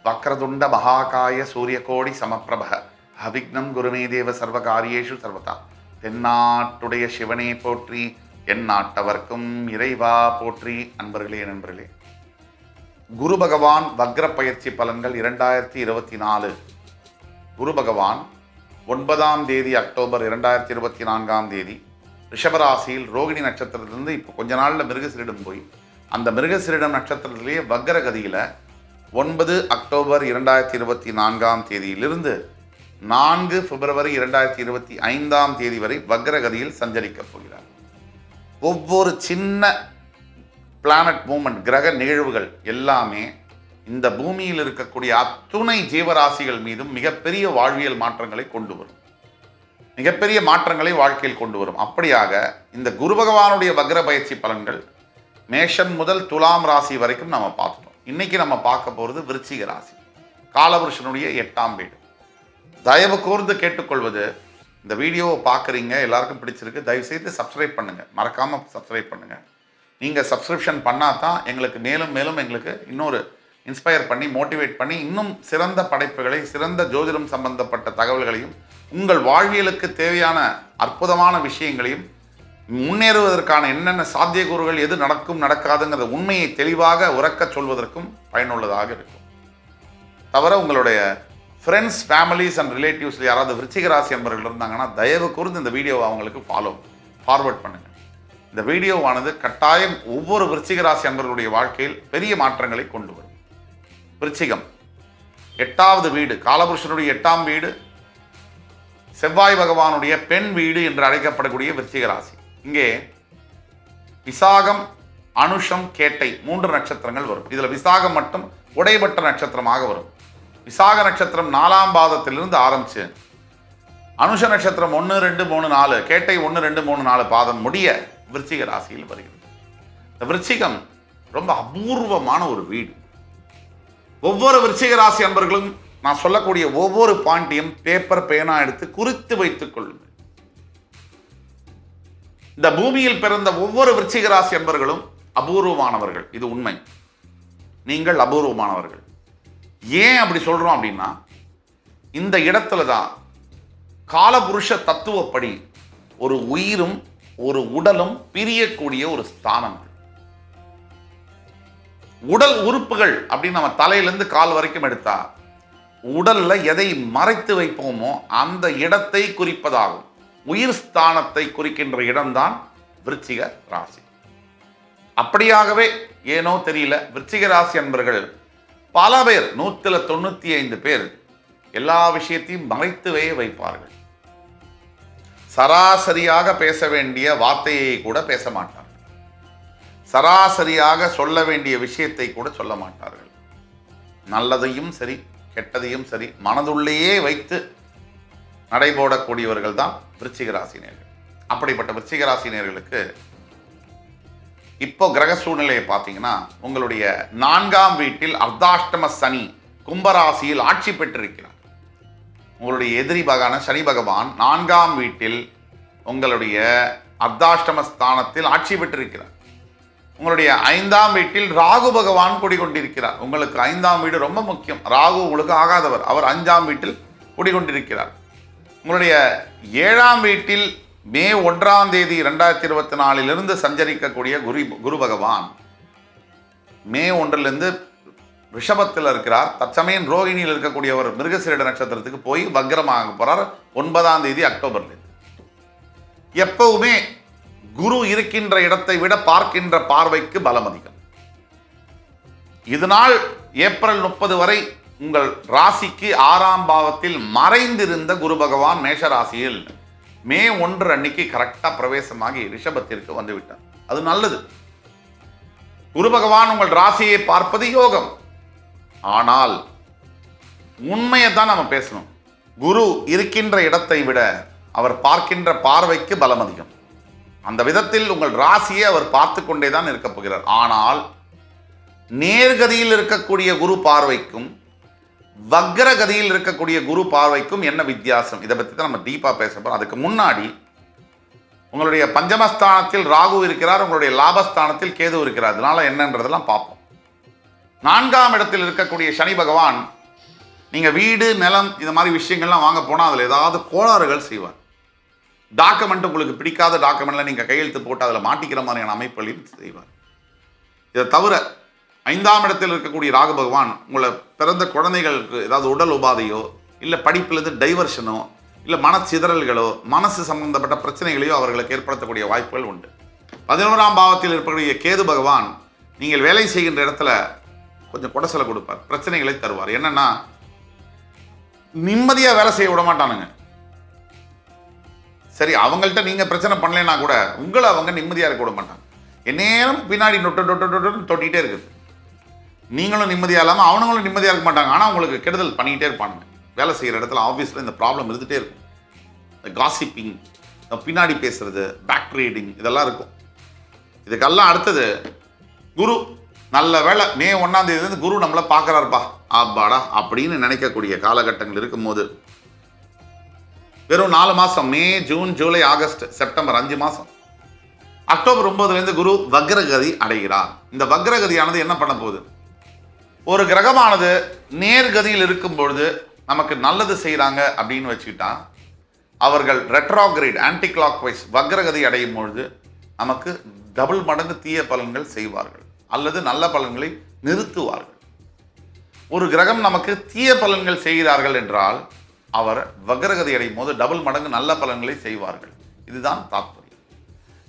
வக்ரதுண்ட மகாகாய சூரியகோடி சமப்பிரப அவிக்னம் குருமே தேவ சர்வகாரியேஷு சர்வதா. தென்னாட்டுடைய சிவனே போற்றி, என் நாட்டவர்க்கும் இறைவா போற்றி. நண்பர்களே, குரு பகவான் வக்ர பயிற்சி பலன்கள் 2024. குரு பகவான் 9ஆம் தேதி அக்டோபர் 2024ஆம் தேதி ரிஷபராசியில் ரோகிணி நட்சத்திரத்திலிருந்து இப்போ கொஞ்ச நாளில் மிருகசீரிடம் போய் அந்த மிருகசீரிடம் நட்சத்திரத்திலேயே வக்ரகதியில் 9 அக்டோபர் 2024ஆம் தேதியிலிருந்து 4 பிப்ரவரி 2025ஆம் தேதி வரை வக்ரகதியில் சஞ்சரிக்கப் போகிறார். ஒவ்வொரு சின்ன பிளானட் மூமெண்ட், கிரக நிகழ்வுகள் எல்லாமே இந்த பூமியில் இருக்கக்கூடிய அத்துணை ஜீவராசிகள் மீதும் மிகப்பெரிய வாழ்வியல் மாற்றங்களை கொண்டு வரும், மிகப்பெரிய மாற்றங்களை வாழ்க்கையில் கொண்டு வரும். அப்படியாக இந்த குரு பகவானுடைய வக்ர பயிற்சி பலன்கள் மேஷம் முதல் துலாம் ராசி வரைக்கும் நம்ம பார்த்துட்டோம். இன்னைக்கு நம்ம பார்க்க போகிறது விருச்சிக ராசி, காலபுருஷனுடைய 8ஆம் வீடு. தயவு கூர்ந்து கேட்டுக்கொள்வது, இந்த வீடியோவை பார்க்குறீங்க, எல்லாருக்கும் பிடிச்சிருக்கு, தயவுசெய்து சப்ஸ்கிரைப் பண்ணுங்கள், மறக்காமல் சப்ஸ்கிரைப் பண்ணுங்கள். நீங்கள் சப்ஸ்கிரிப்ஷன் பண்ணால் தான் எங்களுக்கு மேலும் மேலும் எங்களுக்கு இன்னொரு இன்ஸ்பயர் பண்ணி மோட்டிவேட் பண்ணி இன்னும் சிறந்த படைப்புகளை, சிறந்த ஜோதிடம் சம்பந்தப்பட்ட தகவல்களையும், உங்கள் வாழ்வியலுக்கு தேவையான அற்புதமான விஷயங்களையும், முன்னேறுவதற்கான என்னென்ன சாத்தியக்கூறுகள், எது நடக்கும் நடக்காதுங்கிற உண்மையை தெளிவாக உறக்கச் சொல்வதற்கும் பயனுள்ளதாக இருக்கும். தவிர உங்களுடைய ஃப்ரெண்ட்ஸ், ஃபேமிலிஸ் அண்ட் ரிலேட்டிவ்ஸில் யாராவது விருச்சிக ராசி என்பவர்கள் இருந்தாங்கன்னா தயவு கூர்ந்து இந்த வீடியோவை அவங்களுக்கு ஃபார்வர்ட் பண்ணுங்கள். இந்த வீடியோவானது கட்டாயம் ஒவ்வொரு விருச்சிக ராசி என்பவர்களுடைய வாழ்க்கையில் பெரிய மாற்றங்களை கொண்டு வரும். விருச்சிகம் 8வது வீடு, காலபுருஷனுடைய 8ஆம் வீடு, செவ்வாய் பகவானுடைய பெண் வீடு என்று அழைக்கப்படக்கூடிய விருச்சிக ராசி. இங்கே விசாகம், அனுஷம், கேட்டை 3 நட்சத்திரங்கள் வரும். இதில் விசாகம் மட்டும் உடைபட்ட நட்சத்திரமாக வரும். விசாக நட்சத்திரம் 4ஆம் பாதத்திலிருந்து ஆரம்பிச்சு அனுஷ நட்சத்திரம் 1, 2, 3, 4, கேட்டை 1, 2, 3, 4 பாதம் முடிய விருச்சிக ராசியில் வருகிறது. இந்த விருச்சிகம் ரொம்ப அபூர்வமான ஒரு வீடு. ஒவ்வொரு விருச்சிக ராசி அன்பர்களும் நான் சொல்லக்கூடிய ஒவ்வொரு பாயிண்டையும் பேப்பர் பேனா எடுத்து குறித்து வைத்துக் கொள்ளுங்கள். இந்த பூமியில் பிறந்த ஒவ்வொரு விருச்சிக ராசி அன்பர்களும் அபூர்வமானவர்கள், இது உண்மை. நீங்கள் அபூர்வமானவர்கள். ஏன் அப்படி சொல்றோம் அப்படின்னா, இந்த இடத்துல தான் காலபுருஷ தத்துவப்படி ஒரு உயிரும் ஒரு உடலும் பிரியக்கூடிய ஒரு ஸ்தானம். உடல் உறுப்புகள் அப்படின்னு நம்ம தலையிலிருந்து கால் வரைக்கும் எடுத்தா உடல்ல எதை மறைத்து வைப்போமோ அந்த இடத்தை குறிப்பதாகும். உயிர் ஸ்தானத்தை குறிக்கின்ற இடம்தான் விருச்சிக ராசி. அப்படியாகவே ஏனோ தெரியல, விருச்சிக ராசி என்பவர்கள் பல பேர், 195 பேர் எல்லா விஷயத்தையும் மறைத்துவே வைப்பார்கள். சராசரியாக பேச வேண்டிய வார்த்தையை கூட பேச மாட்டார்கள். சராசரியாக சொல்ல வேண்டிய விஷயத்தை கூட சொல்ல மாட்டார்கள். நல்லதையும் சரி கெட்டதையும் சரி மனதுள்ளேயே வைத்து நடைபோடக்கூடியவர்கள் தான் விருச்சிக ராசினியர்கள். அப்படிப்பட்ட விருச்சிக ராசினியர்களுக்கு இப்போ கிரக சூழ்நிலையை பார்த்தீங்கன்னா, உங்களுடைய 4ஆம் வீட்டில் அர்த்தாஷ்டம சனி கும்பராசியில் ஆட்சி பெற்றிருக்கிறார். உங்களுடைய எதிரி பகவான சனி பகவான் 4ஆம் வீட்டில் உங்களுடைய அர்த்தாஷ்டம ஸ்தானத்தில் ஆட்சி பெற்றிருக்கிறார். உங்களுடைய 5ஆம் வீட்டில் ராகு பகவான் குடிகொண்டிருக்கிறார். உங்களுக்கு 5ஆம் வீடு ரொம்ப முக்கியம். ராகு உங்களுக்கு ஆகாதவர், அவர் 5ஆம் வீட்டில் குடிகொண்டிருக்கிறார். உங்களுடைய 7ஆம் வீட்டில் மே 1ஆம் தேதி 2024 சஞ்சரிக்கக்கூடிய குரு பகவான் மே 1 ரிஷபத்தில் இருக்கிறார். தற்சமயம் ரோகிணியில் இருக்கக்கூடியவர் மிருகசீரிட நட்சத்திரத்துக்கு போய் வக்ரமாக போறார் 9ஆம் தேதி அக்டோபர்ல. எப்பவுமே குரு இருக்கின்ற இடத்தை விட பார்க்கின்ற பார்வைக்கு பலம் அதிகம். இதனால் ஏப்ரல் 30 வரை உங்கள் ராசிக்கு 6ஆம் பாவத்தில் மறைந்திருந்த குரு பகவான் மேஷ ராசியில் மே 1 அன்னைக்கு கரெக்டா பிரவேசமாகி ரிஷபத்திற்கு வந்துவிட்டார். அது நல்லது. குரு பகவான் உங்கள் ராசியை பார்ப்பது யோகம். ஆனால் உண்மையை தான் நம்ம பேசணும். குரு இருக்கின்ற இடத்தை விட அவர் பார்க்கின்ற பார்வைக்கு பலம் அதிகம். அந்த விதத்தில் உங்கள் ராசியை அவர் பார்த்து கொண்டே தான் இருக்கப் போகிறார். ஆனால் நேர்கதியில் இருக்கக்கூடிய குரு பார்வைக்கும் வக்ரகதியில் இருக்கக்கூடிய குரு பார்வைக்கும் என்ன வித்தியாசம், இதை பற்றி தான் நம்ம டீப்பாக பேச போகிறோம். அதுக்கு முன்னாடி உங்களுடைய பஞ்சமஸ்தானத்தில் ராகு இருக்கிறார், உங்களுடைய லாபஸ்தானத்தில் கேது இருக்கிறார். அதனால என்னன்றதெல்லாம் பார்ப்போம். 4ஆம் இடத்தில் இருக்கக்கூடிய சனி பகவான் நீங்கள் வீடு நிலம் இந்த மாதிரி விஷயங்கள்லாம் வாங்க போனால் அதில் ஏதாவது கோளாறுகள் செய்வார். டாக்குமெண்ட் உங்களுக்கு பிடிக்காத டாக்குமெண்ட்டில் நீங்கள் கையெழுத்து போட்டு அதில் மாட்டிக்கிற மாதிரியான அமைப்புகளையும் செய்வார். இதை தவிர 5ஆம் இடத்தில் இருக்கக்கூடிய ராகு பகவான் உங்களை பிறந்த குழந்தைகளுக்கு ஏதாவது உடல் உபாதையோ இல்லை படிப்பிலிருந்து டைவர்ஷனோ இல்லை மனச்சிதறல்களோ மனசு சம்பந்தப்பட்ட பிரச்சனைகளையோ அவர்களுக்கு ஏற்படுத்தக்கூடிய வாய்ப்புகள் உண்டு. 11ஆம் பாவத்தில் இருக்கக்கூடிய கேது பகவான் நீங்கள் வேலை செய்கின்ற இடத்துல கொஞ்சம் குடைசலை கொடுப்பார், பிரச்சனைகளை தருவார். என்னன்னா நிம்மதியாக வேலை செய்ய விட மாட்டானுங்க. சரி, அவங்கள்ட்ட நீங்கள் பிரச்சனை பண்ணலைன்னா கூட உங்களை அவங்க நிம்மதியாக இருக்க விட மாட்டாங்க. எந்நேரம் பின்னாடி தொட்டிகிட்டே இருக்குது. நீங்களும் நிம்மதியாக இல்லாமல் அவனுங்களும் நிம்மதியாக இருக்க மாட்டாங்க. ஆனால் உங்களுக்கு கெடுதல் பண்ணிக்கிட்டே இருப்பானுங்க. வேலை செய்கிற இடத்துல ஆஃபீஸில் இந்த ப்ராப்ளம் இருந்துகிட்டே இருக்கும். இந்த காசிப்பிங், பின்னாடி பேசுறது, பேக் ரீடிங் இதெல்லாம் இருக்கும். இதுக்கெல்லாம் அடுத்தது குரு. நல்ல வேலை மே 1ஆம் தேதி குரு நம்மளை பார்க்குறாருப்பா ஆப்பாடா அப்படின்னு நினைக்கக்கூடிய காலகட்டங்கள் இருக்கும்போது வெறும் 4 மாதம், May June July August September 5 மாதம், அக்டோபர் 9 குரு வக்ரகதி அடைகிறார். இந்த வக்ரகதியானது என்ன பண்ண போகுது? ஒரு கிரகமானது நேர்கதியில் இருக்கும் பொழுது நமக்கு நல்லது செய்கிறாங்க அப்படின்னு வச்சுக்கிட்டா, அவர்கள் ரெட்ரோகிரேட் ஆன்டி கிளாக் வைஸ் வக்ரகதி அடையும் பொழுது நமக்கு டபுள் மடங்கு தீய பலன்கள் செய்வார்கள் அல்லது நல்ல பலன்களை நிறுத்துவார்கள். ஒரு கிரகம் நமக்கு தீய பலன்கள் செய்கிறார்கள் என்றால் அவர் வக்ரகதி அடையும் போது டபுள் மடங்கு நல்ல பலன்களை செய்வார்கள். இதுதான் தாத்பரியம்.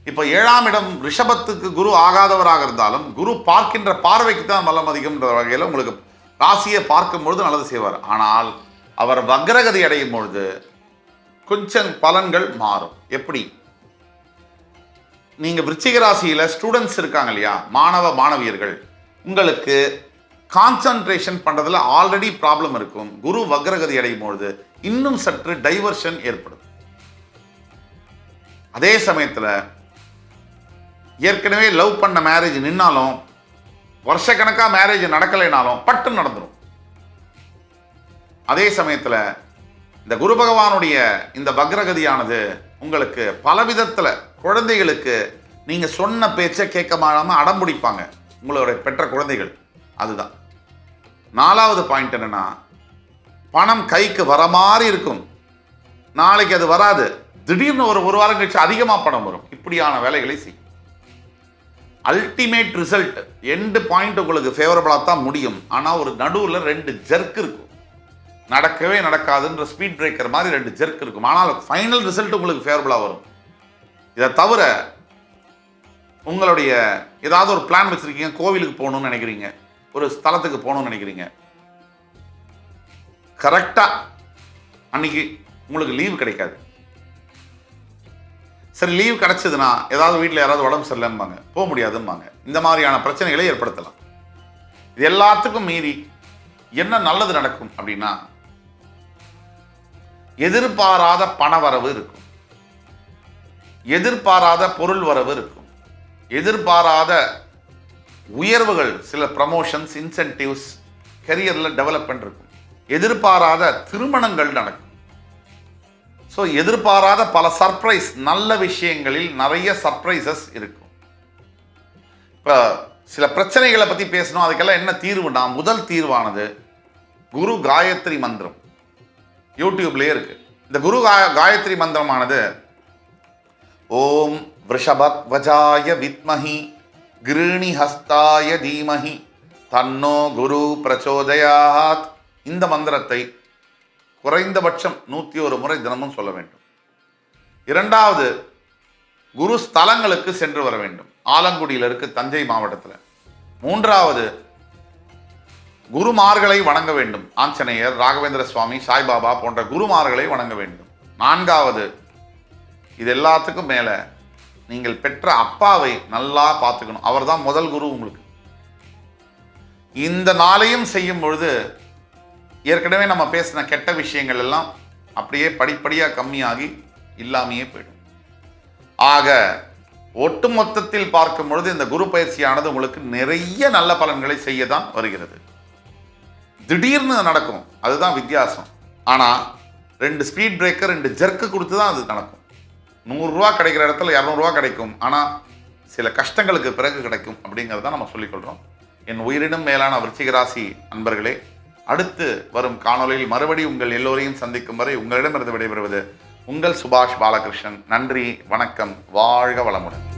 இப்போ 7ஆம் இடம் ரிஷபத்துக்கு குரு ஆகாதவராக இருந்தாலும் குரு பார்க்கின்ற பார்வைக்கு தான் பலம் அதிகம்ன்ற வகையில் உங்களுக்கு ராசியை பார்க்கும் பொழுது நல்லது செய்வார். ஆனால் அவர் வக்ரகதி அடையும் பொழுது கொஞ்சம் பலன்கள் மாறும். எப்படி? நீங்கள் விருச்சிக ராசியில் ஸ்டூடெண்ட்ஸ் இருக்காங்க இல்லையா, மாணவ மாணவியர்கள், உங்களுக்கு கான்சன்ட்ரேஷன் பண்ணுறதுல ஆல்ரெடி ப்ராப்ளம் இருக்கும். குரு வக்ரகதி அடையும் பொழுது இன்னும் சற்று டைவர்ஷன் ஏற்படும். அதே சமயத்தில் ஏற்கனவே லவ் பண்ண மேரேஜ் நின்னாலும் வருஷக்கணக்காக மேரேஜ் நடக்கலைனாலும் பட்டு நடந்துடும். அதே சமயத்தில் இந்த குரு பகவானுடைய இந்த வக்ரகதியானது உங்களுக்கு பலவிதத்தில் குழந்தைகளுக்கு நீங்கள் சொன்ன பேச்சை கேட்க மாட்டாமல் அடம்பிடிப்பாங்க உங்களுடைய பெற்ற குழந்தைகள். அதுதான் 4வது பாயிண்ட். என்னன்னா, பணம் கைக்கு வர மாதிரி இருக்கும், நாளைக்கு அது வராது, திடீர்னு ஒரு வாரம் கழிச்சு அதிகமாக பணம் வரும். இப்படியான வேலைகளை செய்யும். அல்டிமேட் ரிசல்ட் எண்டு பாயிண்ட் உங்களுக்கு ஃபேவரபிளாக தான் முடியும். ஆனால் ஒரு நடுவில் 2 ஜெர்க் இருக்கும். நடக்கவே நடக்காதுன்ற ஸ்பீட் பிரேக்கர் மாதிரி 2 ஜெர்க் இருக்கும். ஆனால் ஃபைனல் ரிசல்ட் உங்களுக்கு ஃபேவரபிளாக வரும். இதை தவிர உங்களுடைய ஏதாவது ஒரு பிளான் வச்சுருக்கீங்க, கோவிலுக்கு போகணும்னு நினைக்கிறீங்க, ஒரு ஸ்தலத்துக்கு போகணும்னு நினைக்கிறீங்க, கரெக்டாக அன்னைக்கு உங்களுக்கு லீவு கிடைக்காது. சரி, லீவ் கிடைச்சதுன்னா ஏதாவது வீட்டில் யாராவது உடம்பு சரியில்லைம்பாங்க, போக முடியாதும்பாங்க. இந்த மாதிரியான பிரச்சனைகளை ஏற்படுத்தலாம். இது எல்லாத்துக்கும் மீறி என்ன நல்லது நடக்கும் அப்படின்னா, எதிர்பாராத பண வரவு இருக்கும், எதிர்பாராத பொருள் வரவு இருக்கும், எதிர்பாராத உயர்வுகள், சில ப்ரமோஷன்ஸ், இன்சென்டிவ்ஸ், கரியரில் டெவலப்மெண்ட் இருக்கும், எதிர்பாராத திருமணங்கள் நடக்கும். ஸோ எதிர்பாராத பல சர்ப்ரைஸ், நல்ல விஷயங்களில் நிறைய சர்ப்ரைசஸ் இருக்கும். இப்போ சில பிரச்சனைகளை பற்றி பேசணும். அதுக்கெல்லாம் என்ன தீர்வுனா, முதல் தீர்வானது குரு காயத்ரி மந்திரம். யூடியூப்லேயே இருக்கு. இந்த குரு காயத்ரி மந்திரமானது ஓம் விருஷபத்வஜாய வித்மஹி கிருணி ஹஸ்தாய தீமஹி தன்னோ குரு பிரச்சோதயாத். இந்த மந்திரத்தை குறைந்தபட்சம் 101 முறை தினமும் சொல்ல வேண்டும். 2வது, குரு ஸ்தலங்களுக்கு சென்று வர வேண்டும். ஆலங்குடியில் இருக்கு, தஞ்சை மாவட்டத்தில். 3வது, குருமார்களை வணங்க வேண்டும். ஆஞ்சநேயர், ராகவேந்திர சுவாமி, சாய்பாபா போன்ற குருமார்களை வணங்க வேண்டும். 4வது, இது எல்லாத்துக்கும் மேலே நீங்கள் பெற்ற அப்பாவை நல்லா பார்த்துக்கணும். அவர் தான் முதல் குரு உங்களுக்கு. இந்த நாளையும் செய்யும் பொழுது ஏற்கனவே நம்ம பேசின கெட்ட விஷயங்கள் எல்லாம் அப்படியே படிப்படியாக கம்மியாகி இல்லாமையே போயிடும். ஆக ஒட்டு மொத்தத்தில் பார்க்கும் பொழுது இந்த குரு பயிற்சியானது உங்களுக்கு நிறைய நல்ல பலன்களை செய்ய தான் வருகிறது. திடீர்னு நடக்கும், அதுதான் வித்தியாசம். ஆனால் 2 ஸ்பீட் பிரேக்கர், 2 ஜெர்க்கு கொடுத்து தான் அது நடக்கும். 100 ரூபா கிடைக்கிற இடத்துல 200 ரூபா கிடைக்கும். ஆனால் சில கஷ்டங்களுக்கு பிறகு கிடைக்கும் அப்படிங்கிறத நம்ம சொல்லிக்கொள்கிறோம். என் உயிரினும் மேலான விருச்சிக ராசி அன்பர்களே, அடுத்து வரும் காணொளியில் மறுபடி உங்கள் எல்லோரையும் சந்திக்கும் வரை உங்களிடமிருந்து விடைபெறுவது உங்கள் சுபாஷ் பாலகிருஷ்ணன். நன்றி, வணக்கம், வாழ்க வளமுடன்.